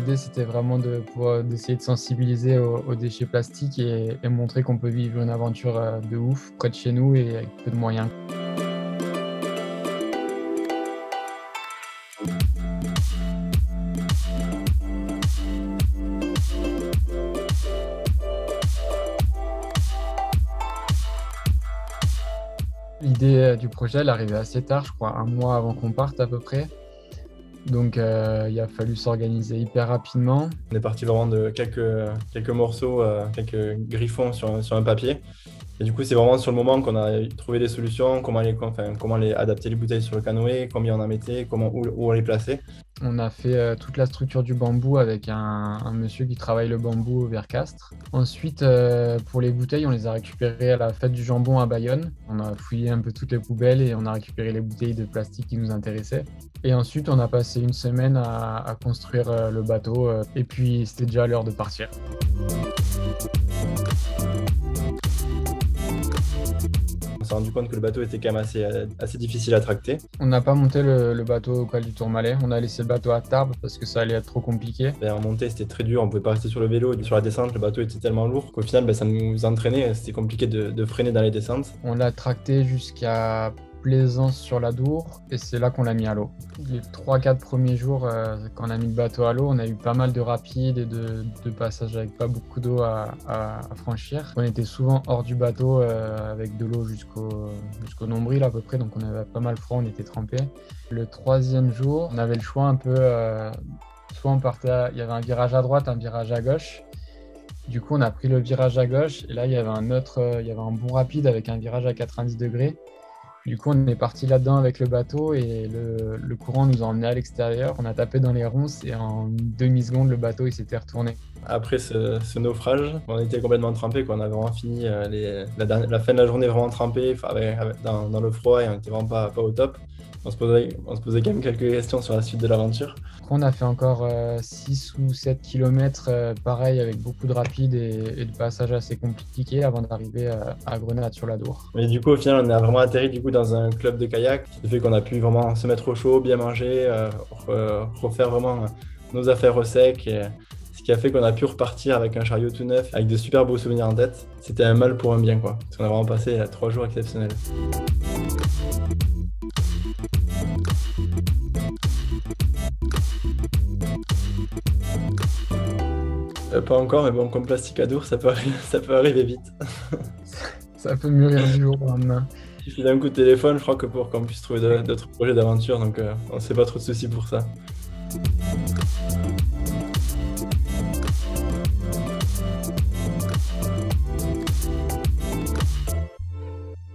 l'idée, c'était vraiment d'essayer de sensibiliser aux déchets plastiques et montrer qu'on peut vivre une aventure de ouf près de chez nous et avec peu de moyens. L'idée du projet, elle arrivait assez tard, je crois, un mois avant qu'on parte à peu près. Donc il a fallu s'organiser hyper rapidement. On est parti vraiment de quelques morceaux, quelques griffons sur un papier. Et du coup, c'est vraiment sur le moment qu'on a trouvé des solutions, comment adapter les bouteilles sur le canoë, combien on en mettait, où on les plaçait. On a fait toute la structure du bambou avec un monsieur qui travaille le bambou au Vercastre. Ensuite, pour les bouteilles, on les a récupérées à la fête du jambon à Bayonne. On a fouillé un peu toutes les poubelles et on a récupéré les bouteilles de plastique qui nous intéressaient. Et ensuite, on a passé une semaine à construire le bateau et puis c'était déjà l'heure de partir. On s'est rendu compte que le bateau était quand même assez difficile à tracter. On n'a pas monté le bateau au col du Tourmalet. On a laissé le bateau à Tarbes parce que ça allait être trop compliqué. Et en montée, c'était très dur, on ne pouvait pas rester sur le vélo. Et sur la descente, le bateau était tellement lourd qu'au final, ça nous entraînait. C'était compliqué de freiner dans les descentes. On l'a tracté jusqu'à Plaisance sur l'Adour et c'est là qu'on l'a mis à l'eau. Les 3-4 premiers jours, quand on a mis le bateau à l'eau, on a eu pas mal de rapides et de passages avec pas beaucoup d'eau à franchir. On était souvent hors du bateau avec de l'eau jusqu'au nombril à peu près, donc on avait pas mal froid, on était trempés. Le 3e jour, on avait le choix un peu, soit on partait, il y avait un virage à droite, un virage à gauche. Du coup, on a pris le virage à gauche et là, il y avait un bon rapide avec un virage à 90 degrés. Du coup, on est parti là-dedans avec le bateau et le courant nous a emmenés à l'extérieur. On a tapé dans les ronces et en une demi-seconde, le bateau il s'était retourné. Après ce naufrage, on était complètement trempés, quoi. On avait vraiment fini la fin de la journée vraiment trempés dans le froid et on n'était vraiment pas au top. On se posait quand même quelques questions sur la suite de l'aventure. Après, on a fait encore 6 ou 7 km, pareil, avec beaucoup de rapides et de passages assez compliqués avant d'arriver à Grenade-sur-l'Adour. Mais du coup, au final, on a vraiment atterri dans un club de kayak, ce qui fait qu'on a pu vraiment se mettre au chaud, bien manger, refaire vraiment nos affaires au sec. Ce qui a fait qu'on a pu repartir avec un chariot tout neuf, avec de super beaux souvenirs en tête. C'était un mal pour un bien, quoi. Parce qu'on a vraiment passé 3 jours exceptionnels. Pas encore, mais bon, comme Plasticadour, ça peut arriver vite. Ça peut mûrir du jour au lendemain. Il suffit d'un coup de téléphone, je crois que pour qu'on puisse trouver d'autres projets d'aventure, donc on ne se fait pas trop de soucis pour ça.